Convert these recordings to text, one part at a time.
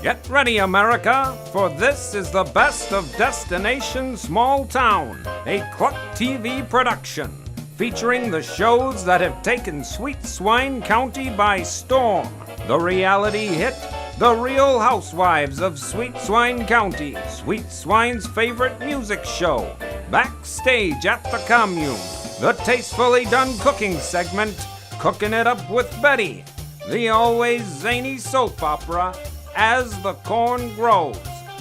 Get ready, America, for this is the best of Destination Small Town, a Cluck TV production, featuring the shows that have taken Sweet Swine County by storm. The reality hit, The Real Housewives of Sweet Swine County, Sweet Swine's favorite music show, Backstage at the Commune, the tastefully done cooking segment, Cooking It Up with Betty, the always zany soap opera, As the Corn Grows,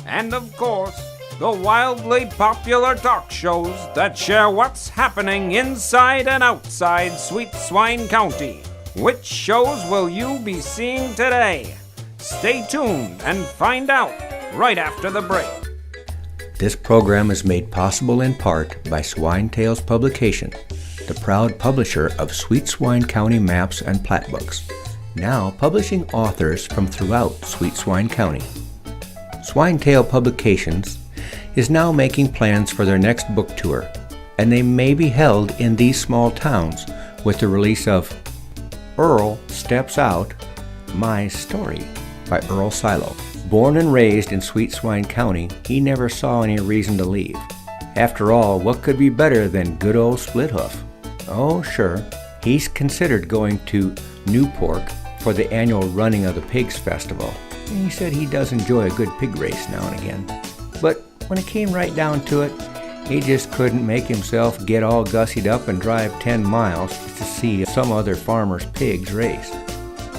and of course, the wildly popular talk shows that share what's happening inside and outside Sweet Swine County. Which shows will you be seeing today? Stay tuned and find out right after the break. This program is made possible in part by Swine Tales Publication, the proud publisher of Sweet Swine County maps and plat books, now publishing authors from throughout Sweet Swine County. Swine Tale Publications is now making plans for their next book tour, and they may be held in these small towns with the release of Earl Steps Out, My Story by Earl Silo. Born and raised in Sweet Swine County, he never saw any reason to leave. After all, what could be better than good old Split Hoof? Oh, sure, he's considered going to Newport for the annual running of the Pigs Festival. And he said he does enjoy a good pig race now and again. But when it came right down to it, he just couldn't make himself get all gussied up and drive 10 miles to see some other farmer's pigs race.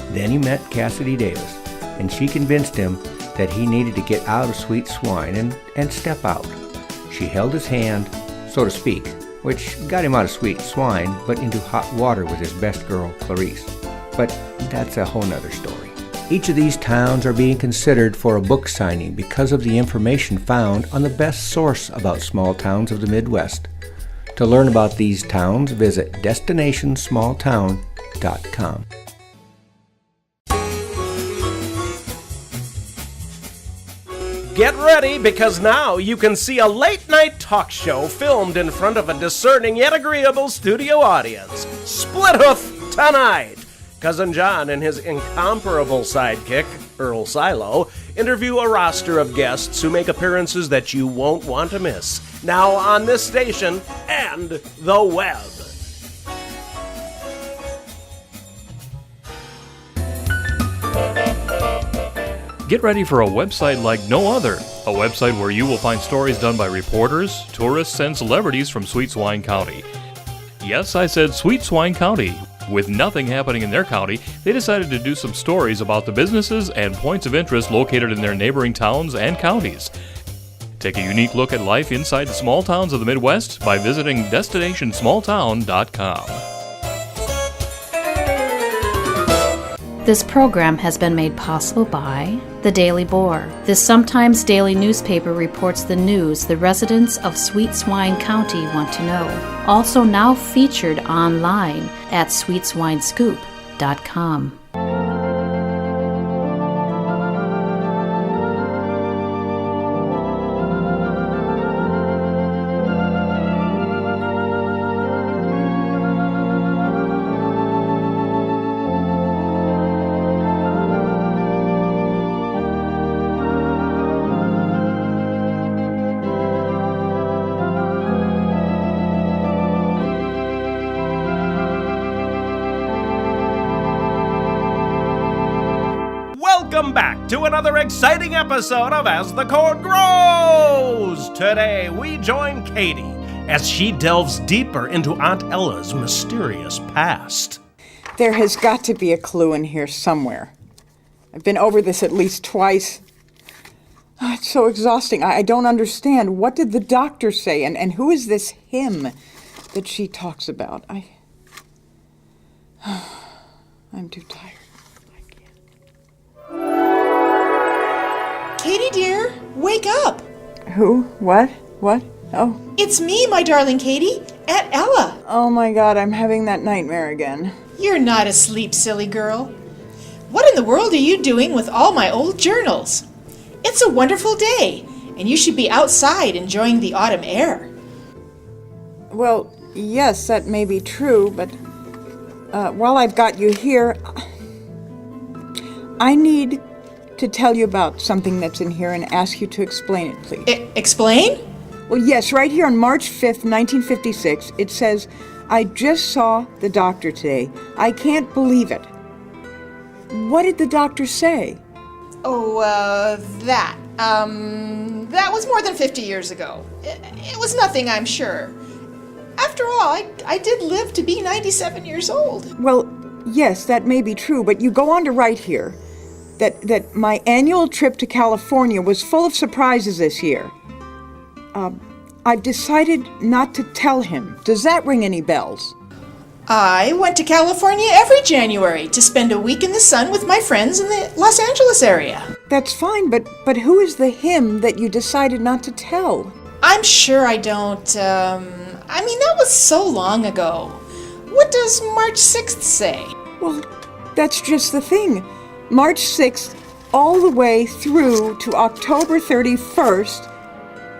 Then he met Cassidy Davis, and she convinced him that he needed to get out of Sweet Swine and step out. She held his hand, so to speak, which got him out of Sweet Swine, but into hot water with his best girl, Clarice. But that's a whole nother story. Each of these towns are being considered for a book signing because of the information found on the best source about small towns of the Midwest. To learn about these towns, visit destinationsmalltown.com. Get ready, because now you can see a late-night talk show filmed in front of a discerning yet agreeable studio audience. Split Hoof tonight! Cousin John and his incomparable sidekick, Earl Silo, interview a roster of guests who make appearances that you won't want to miss. Now on this station and the web. Get ready for a website like no other. A website where you will find stories done by reporters, tourists, and celebrities from Sweet Swine County. Yes, I said Sweet Swine County. With nothing happening in their county, they decided to do some stories about the businesses and points of interest located in their neighboring towns and counties. Take a unique look at life inside the small towns of the Midwest by visiting destinationsmalltown.com. This program has been made possible by The Daily Boar. This sometimes daily newspaper reports the news the residents of Sweet Swine County want to know. Also now featured online at sweetswinescoop.com. Welcome back to another exciting episode of As the Corn Grows! Today we join Katie as she delves deeper into Aunt Ella's mysterious past. There has got to be a clue in here somewhere. I've been over this at least twice. Oh, it's so exhausting. I don't understand. What did the doctor say? And who is this him that she talks about? I'm too tired. Katie, dear, wake up. Who? What? What? Oh. It's me, my darling Katie, Aunt Ella. Oh my God, I'm having that nightmare again. You're not asleep, silly girl. What in the world are you doing with all my old journals? It's a wonderful day, and you should be outside enjoying the autumn air. Well, yes, that may be true, but while I've got you here, I need to tell you about something that's in here and ask you to explain it, please. Explain? Well, yes, right here on March 5th, 1956, it says, "I just saw the doctor today. I can't believe it." What did the doctor say? Oh, that was more than 50 years ago. It was nothing, I'm sure. After all, I did live to be 97 years old. Well, yes, that may be true, but you go on to write here that my annual trip to California was full of surprises this year. I've decided not to tell him. Does that ring any bells? I went to California every January to spend a week in the sun with my friends in the Los Angeles area. That's fine, but who is the him that you decided not to tell? I'm sure I don't, that was so long ago. What does March 6th say? Well, that's just the thing. March 6th, all the way through to October 31st,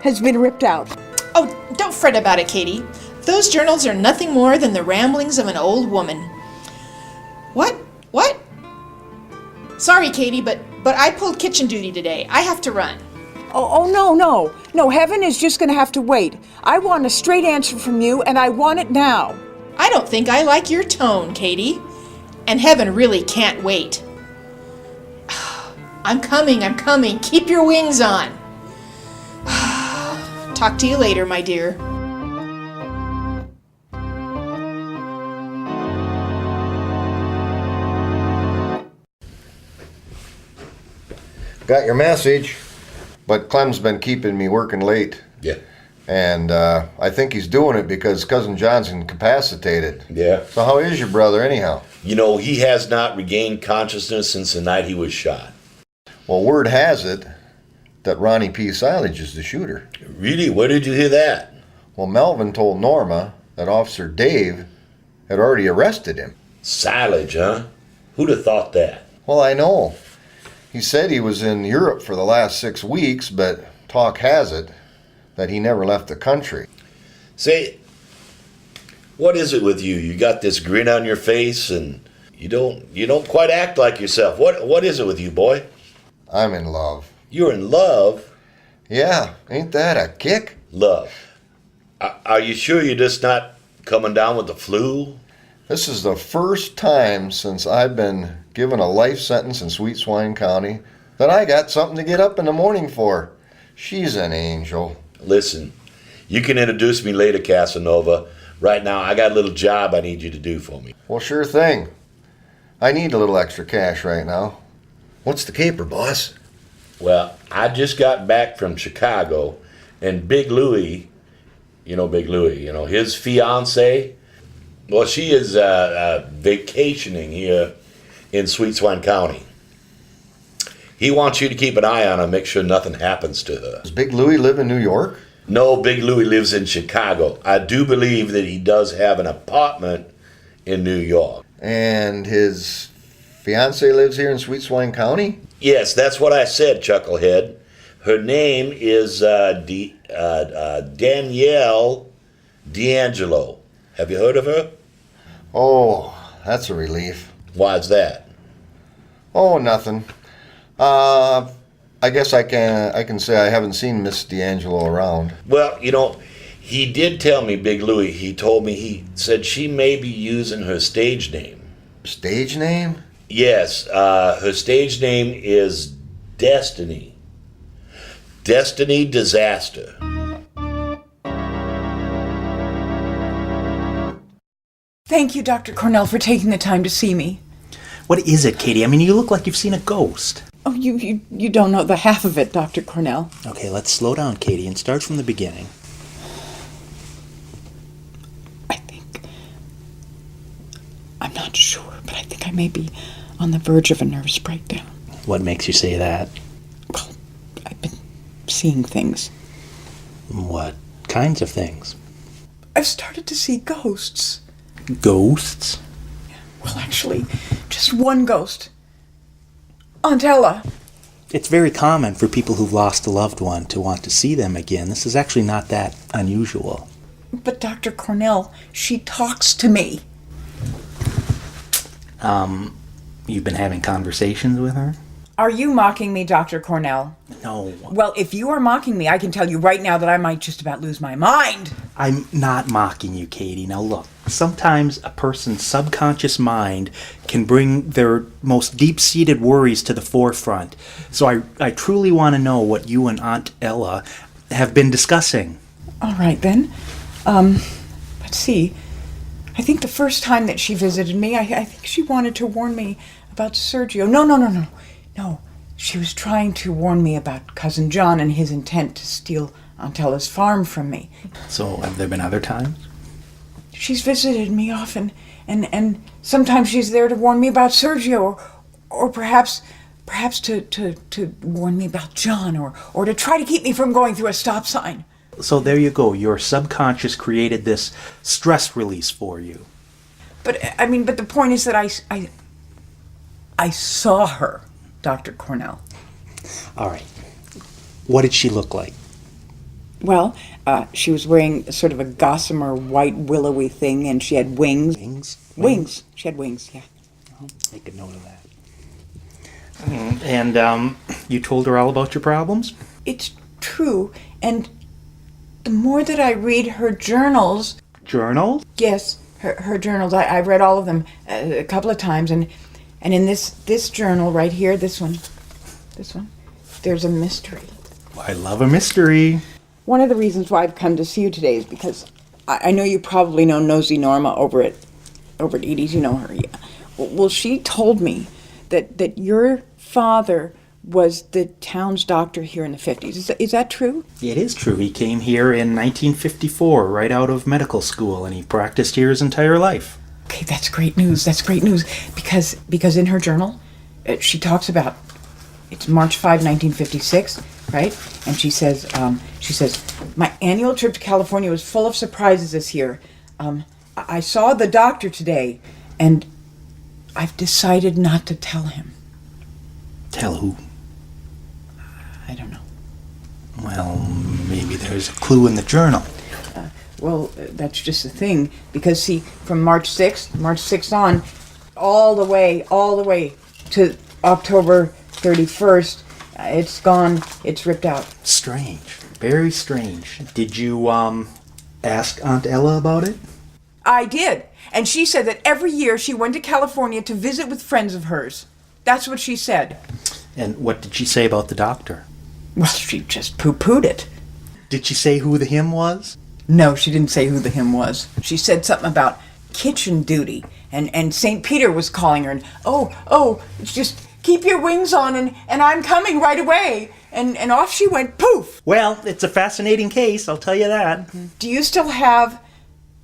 has been ripped out. Oh, don't fret about it, Katie. Those journals are nothing more than the ramblings of an old woman. What? Sorry, Katie, but I pulled kitchen duty today. I have to run. Oh, no. No, Heaven is just going to have to wait. I want a straight answer from you, and I want it now. I don't think I like your tone, Katie. And Heaven really can't wait. I'm coming. Keep your wings on. Talk to you later, my dear. Got your message, but Clem's been keeping me working late. Yeah. And I think he's doing it because Cousin John's incapacitated. Yeah. So how is your brother anyhow? You know, he has not regained consciousness since the night he was shot. Well, word has it that Ronnie P. Silage is the shooter. Really? Where did you hear that? Well, Melvin told Norma that Officer Dave had already arrested him. Silage, huh? Who'd have thought that? Well, I know. He said he was in Europe for the last 6 weeks, but talk has it that he never left the country. Say, what is it with you? You got this grin on your face and you don't quite act like yourself. What is it with you, boy? I'm in love. You're in love? Yeah, ain't that a kick? Love. Are you sure you're just not coming down with the flu? This is the first time since I've been given a life sentence in Sweet Swine County that I got something to get up in the morning for. She's an angel. Listen, you can introduce me later, Casanova. Right now, I got a little job I need you to do for me. Well, sure thing. I need a little extra cash right now. What's the caper, boss? Well, I just got back from Chicago, and Big Louie, his fiancée, well, she is vacationing here in Sweet Swine County. He wants you to keep an eye on her, make sure nothing happens to her. Does Big Louie live in New York? No, Big Louie lives in Chicago. I do believe that he does have an apartment in New York. And his fiancée lives here in Sweet Swine County? Yes, that's what I said, Chucklehead. Her name is Danielle D'Angelo. Have you heard of her? Oh, that's a relief. Why's that? Oh, nothing. I guess I can say I haven't seen Miss D'Angelo around. Well, he did tell me, Big Louie, he said she may be using her stage name. Stage name? Yes, her stage name is Destiny. Destiny Disaster. Thank you, Dr. Cornell, for taking the time to see me. What is it, Katie? I mean, you look like you've seen a ghost. Oh, you don't know the half of it, Dr. Cornell. Okay, let's slow down, Katie, and start from the beginning. I'm not sure, but I think I may be on the verge of a nervous breakdown. What makes you say that? Well, I've been seeing things. What kinds of things? I've started to see ghosts. Ghosts? Well, actually, just one ghost. Aunt Ella. It's very common for people who've lost a loved one to want to see them again. This is actually not that unusual. But Dr. Cornell, she talks to me. You've been having conversations with her? Are you mocking me, Dr. Cornell? No, Well, if you are mocking me, I can tell you right now that I might just about lose my mind. I'm not mocking you, Katie. Now look, sometimes a person's subconscious mind can bring their most deep-seated worries to the forefront. So I truly want to know what you and Aunt Ella have been discussing. All right, then. Let's see. I think the first time that she visited me, I think she wanted to warn me about Sergio. No, she was trying to warn me about Cousin John and his intent to steal Aunt Ella's farm from me. So have there been other times? She's visited me often, and sometimes she's there to warn me about Sergio, or perhaps to warn me about John, or to try to keep me from going through a stop sign. So there you go. Your subconscious created this stress release for you. But the point is that I saw her, Dr. Cornell. All right. What did she look like? Well, she was wearing sort of a gossamer white willowy thing, and she had wings. Wings. She had wings, yeah. I'll make a note of that. And you told her all about your problems? It's true, and the more that I read her journals... Journals? Yes, her journals. I've read all of them a couple of times, and in this journal right here, this one, there's a mystery. I love a mystery. One of the reasons why I've come to see you today is because I know you probably know Nosy Norma over at Edie's. You know her, yeah. Well, she told me that your father was the town's doctor here in the 50s. Is that true? It is true. He came here in 1954, right out of medical school, and he practiced here his entire life. Okay, that's great news. Because in her journal, she talks about it's March 5, 1956, right? And she says, my annual trip to California was full of surprises this year. I saw the doctor today, and I've decided not to tell him. Tell who? I don't know. Well, maybe there's a clue in the journal. Well, that's just the thing, because see, from March 6th on, all the way to October 31st, it's gone, it's ripped out. Strange. Very strange. Did you, ask Aunt Ella about it? I did, and she said that every year she went to California to visit with friends of hers. That's what she said. And what did she say about the doctor? Well, she just poo-pooed it. Did she say who the him was? No, she didn't say who the him was. She said something about kitchen duty, and St. Peter was calling her, and it's just keep your wings on, and I'm coming right away. And off she went, poof! Well, it's a fascinating case, I'll tell you that. Do you still have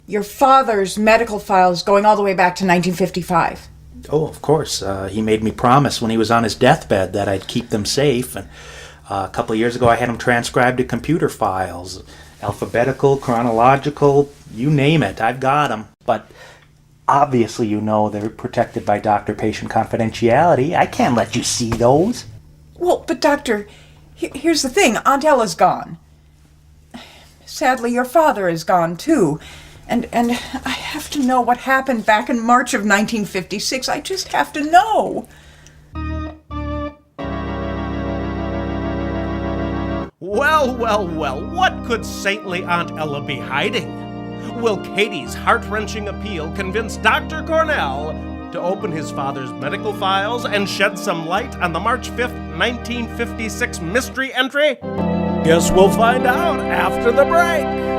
your father's medical files going all the way back to 1955? Oh, of course. He made me promise when he was on his deathbed that I'd keep them safe. And a couple of years ago, I had them transcribed to computer files. Alphabetical, chronological, you name it. I've got them. But obviously, you know they're protected by doctor-patient confidentiality. I can't let you see those. Well, but Doctor, here's the thing. Aunt Ella's gone. Sadly, your father is gone, too. And I have to know what happened back in March of 1956. I just have to know. Well, what could saintly Aunt Ella be hiding? Will Katie's heart-wrenching appeal convince Dr. Cornell to open his father's medical files and shed some light on the March 5th, 1956 mystery entry? Guess we'll find out after the break.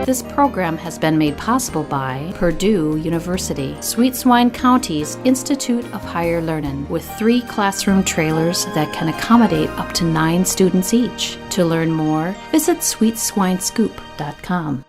This program has been made possible by Purdue University, Sweet Swine County's Institute of Higher Learning, with 3 classroom trailers that can accommodate up to 9 students each. To learn more, visit sweetswinescoop.com.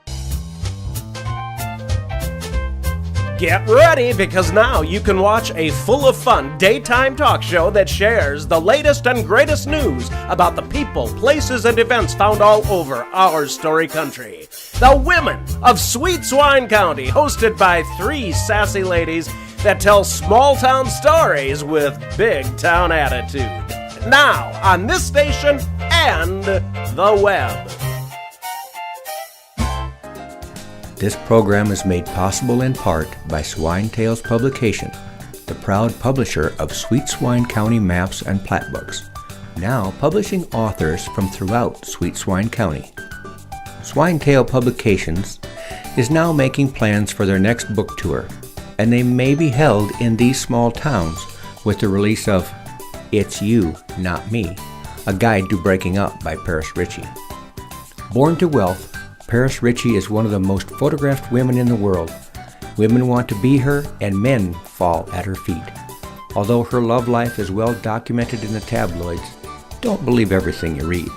Get ready, because now you can watch a full of fun daytime talk show that shares the latest and greatest news about the people, places, and events found all over our story country. The Women of Sweet Swine County, hosted by 3 sassy ladies that tell small town stories with big town attitude. Now on this station and the web. This program is made possible in part by Swine Tales Publication, the proud publisher of Sweet Swine County maps and plat books, now publishing authors from throughout Sweet Swine County. Swinetail Publications is now making plans for their next book tour, and they may be held in these small towns with the release of It's You, Not Me, a guide to breaking up by Paris Ritchie. Born to wealth, Paris Ritchie is one of the most photographed women in the world. Women want to be her, and men fall at her feet. Although her love life is well documented in the tabloids, don't believe everything you read.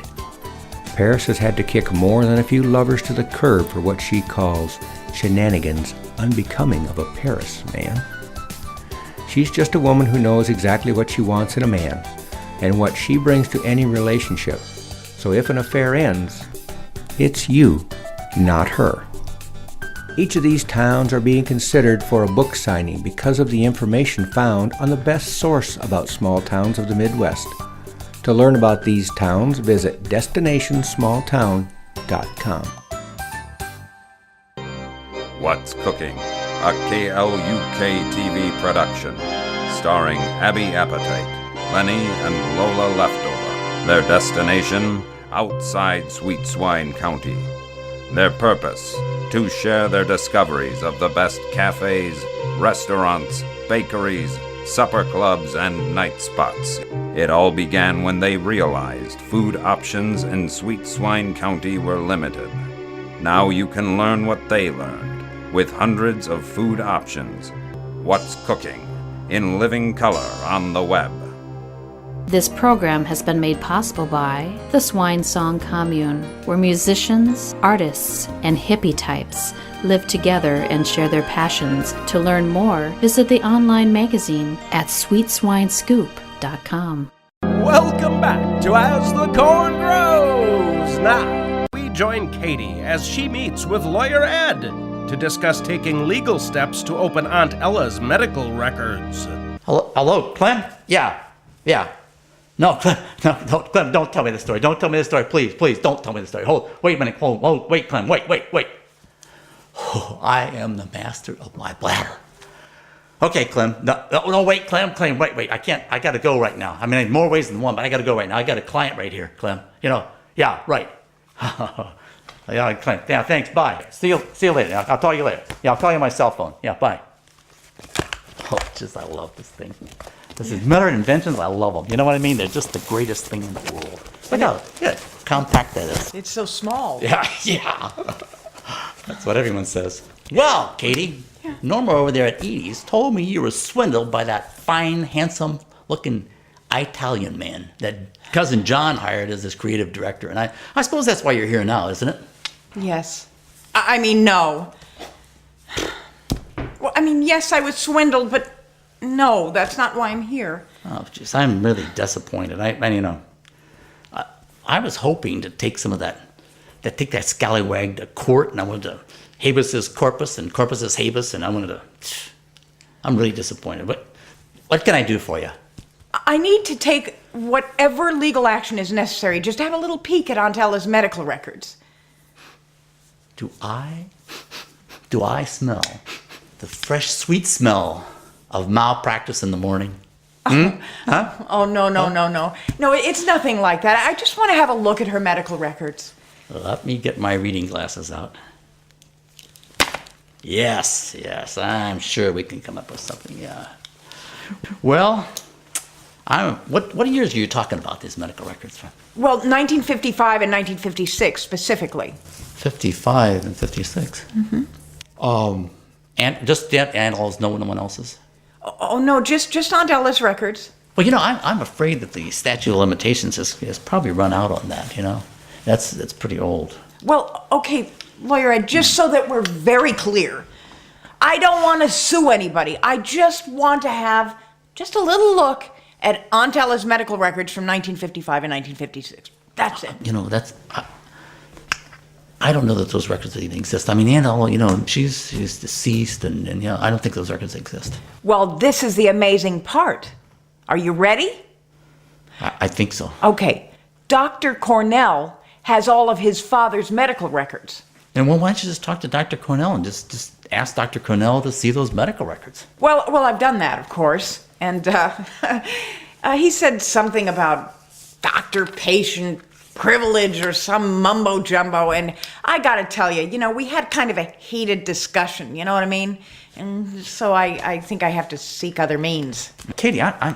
Paris has had to kick more than a few lovers to the curb for what she calls shenanigans unbecoming of a Paris man. She's just a woman who knows exactly what she wants in a man and what she brings to any relationship. So if an affair ends, it's you, not her. Each of these towns are being considered for a book signing because of the information found on the best source about small towns of the Midwest. To learn about these towns, visit destinationsmalltown.com. What's Cooking? A KLUK TV production, starring Abby Appetite, Lenny and Lola Leftover. Their destination, outside Sweet Swine County. Their purpose, to share their discoveries of the best cafes, restaurants, bakeries, supper clubs, and night spots. It all began when they realized food options in Sweet Swine County were limited. Now you can learn what they learned, with hundreds of food options. What's Cooking? In living color on the web. This program has been made possible by the Swine Song Commune, where musicians, artists, and hippie types live together and share their passions. To learn more, visit the online magazine at sweetswinescoop.com. Welcome back to As the Corn Grows. Now, we join Katie as she meets with Lawyer Ed to discuss taking legal steps to open Aunt Ella's medical records. Hello, Clem? Yeah. No, Clem, Clem, don't tell me the story. Don't tell me the story, please, don't tell me the story. Wait a minute, wait, Clem, wait. Oh, I am the master of my bladder. Okay, Clem, no, wait, Clem, wait, I gotta go right now. I mean, in more ways than one, but I gotta go right now. I got a client right here, Clem. Yeah, right. Yeah, Clem, yeah, thanks, bye. See you later. I'll call you later. Yeah, I'll call you on my cell phone. Yeah, bye. Oh, I love this thing. This is modern inventions. I love them. You know what I mean? They're just the greatest thing in the world. Look how compact that is. It's so small. Yeah. That's what everyone says. Well, Katie, Norma over there at Edie's told me you were swindled by that fine, handsome-looking Italian man that cousin John hired as his creative director. And I suppose that's why you're here now, isn't it? Yes. I mean, no. Well, I mean, yes, I was swindled, but no, that's not why I'm here. Oh, jeez, I'm really disappointed. I was hoping to take some of that scallywag to court, and I wanted to habeas corpus and corpus habeas, and I'm really disappointed. What can I do for you? I need to take whatever legal action is necessary. Just have a little peek at Aunt Ella's medical records. Do I smell the fresh, sweet smell of malpractice in the morning? Huh? Oh, no. No, it's nothing like that. I just want to have a look at her medical records. Let me get my reading glasses out. Yes, I'm sure we can come up with something, yeah. Well, what years are you talking about, these medical records from? Well, 1955 and 1956 specifically. 55 and 56? Mm-hmm. And just Aunt Ella's, no one else's? Oh, no, just Aunt Ella's records. Well, I'm afraid that the statute of limitations has probably run out on that, That's pretty old. Well, okay, Lawyer Ed, just so that we're very clear, I don't want to sue anybody. I just want to have just a little look at Aunt Ella's medical records from 1955 and 1956. That's it. I don't know that those records even exist. I mean, Aunt Ella, she's deceased, and I don't think those records exist. Well, this is the amazing part. Are you ready? I think so. Okay. Dr. Cornell has all of his father's medical records. And well, why don't you just talk to Dr. Cornell and just ask Dr. Cornell to see those medical records? Well, I've done that, of course. And he said something about doctor-patient privilege or some mumbo-jumbo. And I got to tell you, we had kind of a heated discussion, you know what I mean? And so I think I have to seek other means. Katie, I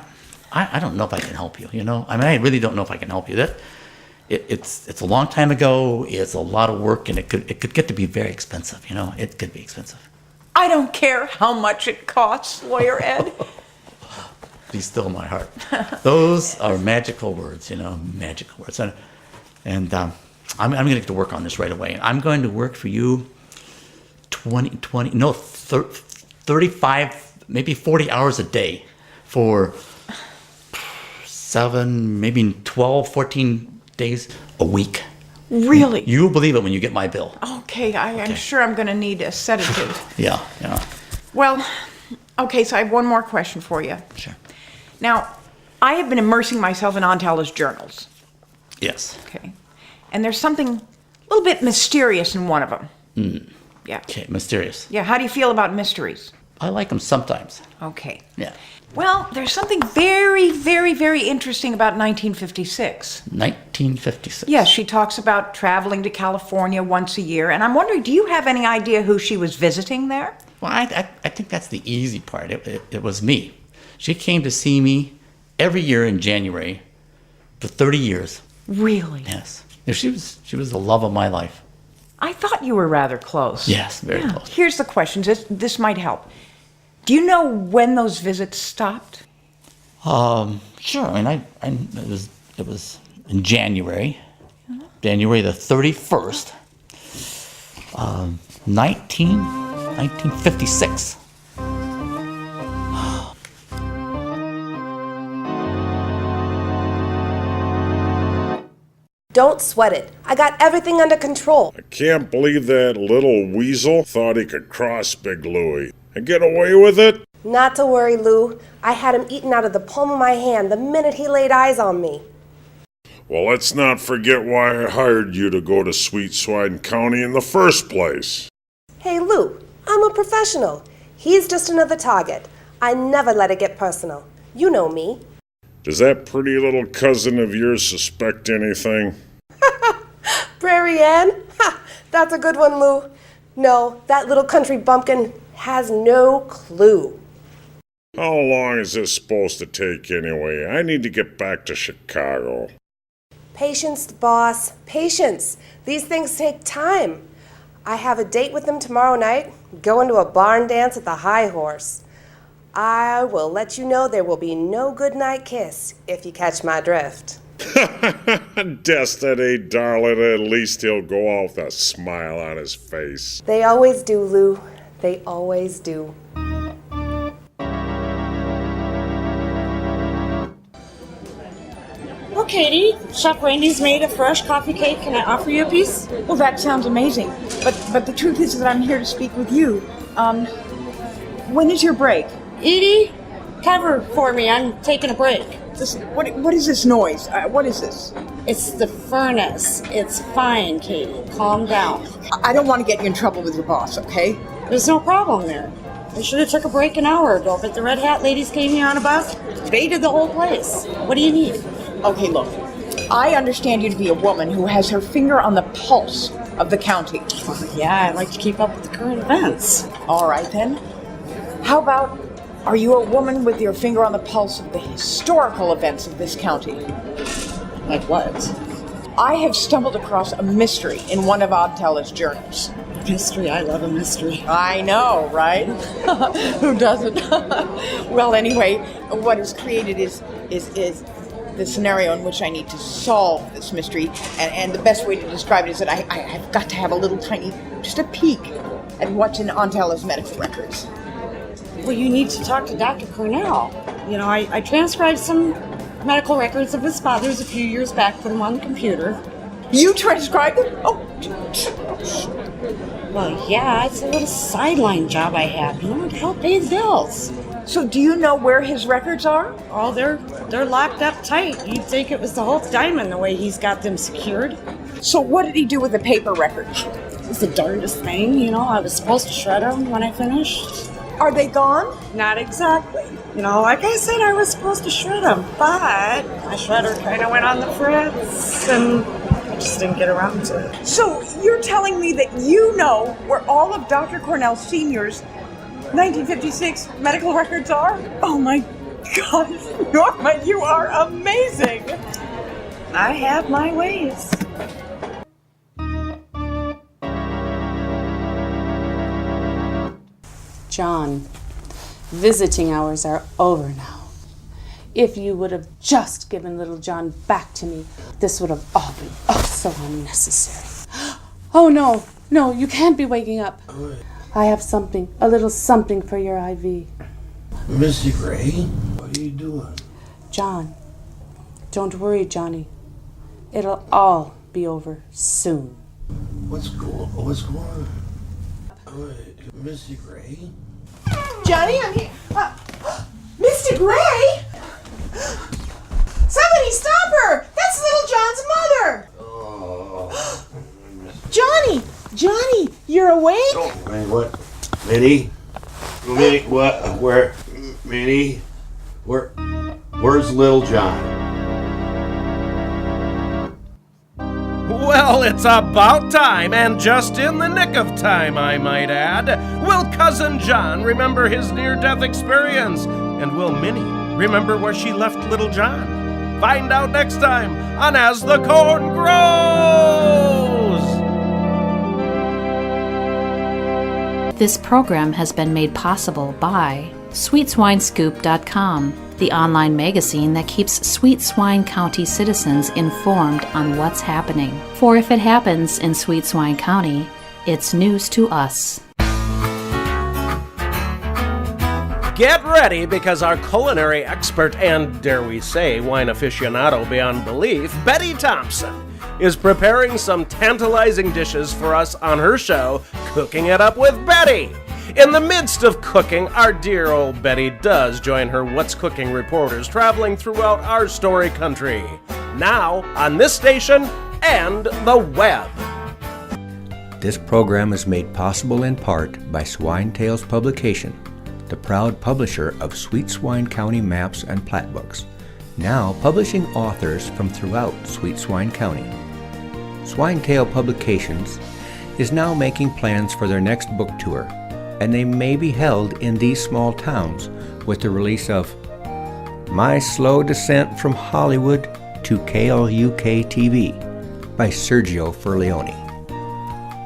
don't know if I can help you, I really don't know if I can help you. It's a long time ago, it's a lot of work, and it could get to be very expensive, It could be expensive. I don't care how much it costs, Lawyer Ed. Be still my heart. Those are magical words, magical words. And I'm going to get to work on this right away. I'm going to work for you 35, maybe 40 hours a day for 7, maybe 12, 14 days a week. Really? You'll believe it when you get my bill. Okay, I'm sure I'm going to need a sedative. Yeah. Well, okay, so I have one more question for you. Sure. Now, I have been immersing myself in Aunt Ella's journals. Yes. Okay. And there's something a little bit mysterious in one of them. Yeah. Okay, mysterious. Yeah, how do you feel about mysteries? I like them sometimes. Okay. Yeah. Well, there's something very, very, very interesting about 1956. 1956? Yes, she talks about traveling to California once a year, and I'm wondering, do you have any idea who she was visiting there? Well, I think that's the easy part. It was me. She came to see me every year in January for 30 years. Really? Yes. She was the love of my life. I thought you were rather close. Yes, very close. Here's the question. This might help. Do you know when those visits stopped? Sure. I mean, it was in January, January the 31st, 1956. Don't sweat it. I got everything under control. I can't believe that little weasel thought he could cross Big Louie and get away with it. Not to worry, Lou. I had him eaten out of the palm of my hand the minute he laid eyes on me. Well, let's not forget why I hired you to go to Sweet Swine County in the first place. Hey, Lou, I'm a professional. He's just another target. I never let it get personal. You know me. Does that pretty little cousin of yours suspect anything? Prairie Ann? Ha! That's a good one, Lou. No, that little country bumpkin has no clue. How long is this supposed to take anyway? I need to get back to Chicago. Patience, boss. Patience. These things take time. I have a date with them tomorrow night, going to a barn dance at the High Horse. I will let you know there will be no goodnight kiss if you catch my drift. Destiny, darling, at least he'll go out with a smile on his face. They always do, Lou. They always do. Well, Katie, Chef Randy's made a fresh coffee cake. Can I offer you a piece? Well, that sounds amazing. But the truth is that I'm here to speak with you. When is your break? Edie, cover for me. I'm taking a break. What is this noise? What is this? It's the furnace. It's fine, Katie. Calm down. I don't want to get you in trouble with your boss, okay? There's no problem there. I should have took a break an hour ago, but the Red Hat ladies came here on a bus. They did the whole place. What do you need? Okay, look. I understand you to be a woman who has her finger on the pulse of the county. Well, yeah, I like to keep up with the current events. All right, then. How about, are you a woman with your finger on the pulse of the historical events of this county? Like what? I have stumbled across a mystery in one of Aunt Ella's journals. Mystery? I love a mystery. I know, right? Who doesn't? Well, anyway, what is created is the scenario in which I need to solve this mystery, and the best way to describe it is that I've got to have a little tiny, just a peek at what's in Aunt Ella's medical records. Well, you need to talk to Dr. Cornell. You know, I transcribed some medical records of his father's a few years back, put them on the computer. You transcribed them? Oh. Well, yeah, it's a little sideline job I have, to help pay the bills. So do you know where his records are? Oh, they're locked up tight. You'd think it was the whole diamond the way he's got them secured. So what did he do with the paper records? was the darndest thing, you know. I was supposed to shred them when I finished. Are they gone? Not exactly. You know, like I said, I was supposed to shred them, but my shredder kind of went on the fritz, and I just didn't get around to it. So you're telling me that you know where all of Dr. Cornell Sr.'s 1956 medical records are? Oh my God, Norma, you are amazing! I have my ways. John, visiting hours are over now. If you would have just given little John back to me, this would have all been so unnecessary. Oh, no, you can't be waking up. I have something, a little something for your IV. Missy Gray, what are you doing? John, don't worry, Johnny. It'll all be over soon. What's going on? Missy Gray? Johnny, I'm here. Mr. Gray! Somebody stop her! That's little John's mother! Oh. Johnny, you're awake? Oh, wait, what? Minnie? Minnie, what? Where? Minnie? Where's little John? Well, it's about time, and just in the nick of time, I might add. Will Cousin John remember his near-death experience? And will Minnie remember where she left little John? Find out next time on As the Corn Grows! This program has been made possible by SweetSwineScoop.com, the online magazine that keeps Sweet Swine County citizens informed on what's happening. For if it happens in Sweet Swine County, it's news to us. Get ready, because our culinary expert and, dare we say, wine aficionado beyond belief, Betty Thompson, is preparing some tantalizing dishes for us on her show, Cooking It Up with Betty. In the midst of cooking, our dear old Betty does join her What's Cooking reporters traveling throughout our story country. Now, on this station and the web. This program is made possible in part by Swine Tales Publication, the proud publisher of Sweet Swine County maps and plat books, now publishing authors from throughout Sweet Swine County. Swinetail Publications is now making plans for their next book tour, and they may be held in these small towns with the release of My Slow Descent from Hollywood to KLUK TV by Sergio Furlione.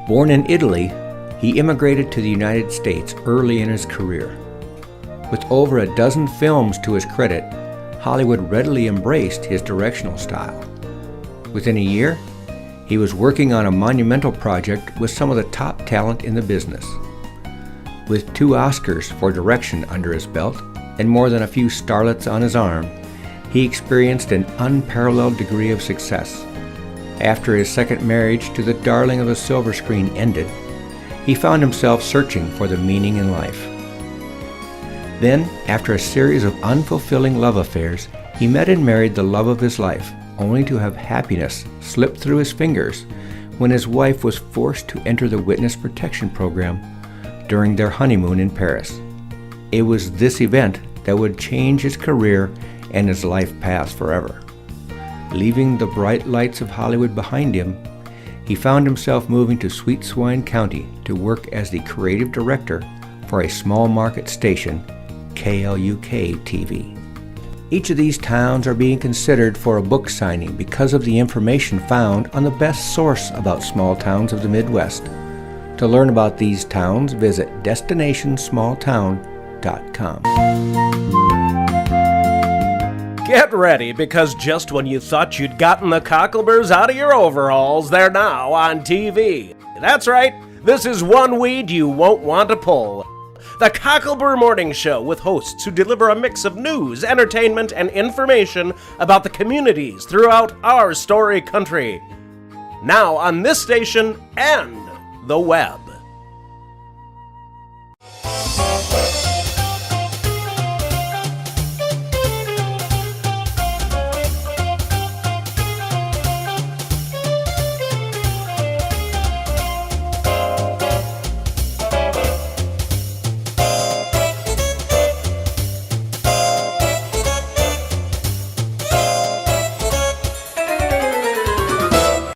Born in Italy, he immigrated to the United States early in his career. With over a dozen films to his credit, Hollywood readily embraced his directional style. Within a year, he was working on a monumental project with some of the top talent in the business. With 2 Oscars for direction under his belt and more than a few starlets on his arm, he experienced an unparalleled degree of success. After his second marriage to the darling of the silver screen ended, he found himself searching for the meaning in life. Then, after a series of unfulfilling love affairs, he met and married the love of his life, only to have happiness slip through his fingers when his wife was forced to enter the witness protection program during their honeymoon in Paris. It was this event that would change his career and his life path forever. Leaving the bright lights of Hollywood behind him, he found himself moving to Sweet Swine County to work as the creative director for a small market station, KLUK TV. Each of these towns are being considered for a book signing because of the information found on the best source about small towns of the Midwest. To learn about these towns, visit destinationsmalltown.com. Get ready, because just when you thought you'd gotten the cockleburs out of your overalls, they're now on TV. That's right, this is one weed you won't want to pull. The Cocklebur Morning Show, with hosts who deliver a mix of news, entertainment, and information about the communities throughout our story country. Now on this station and the web.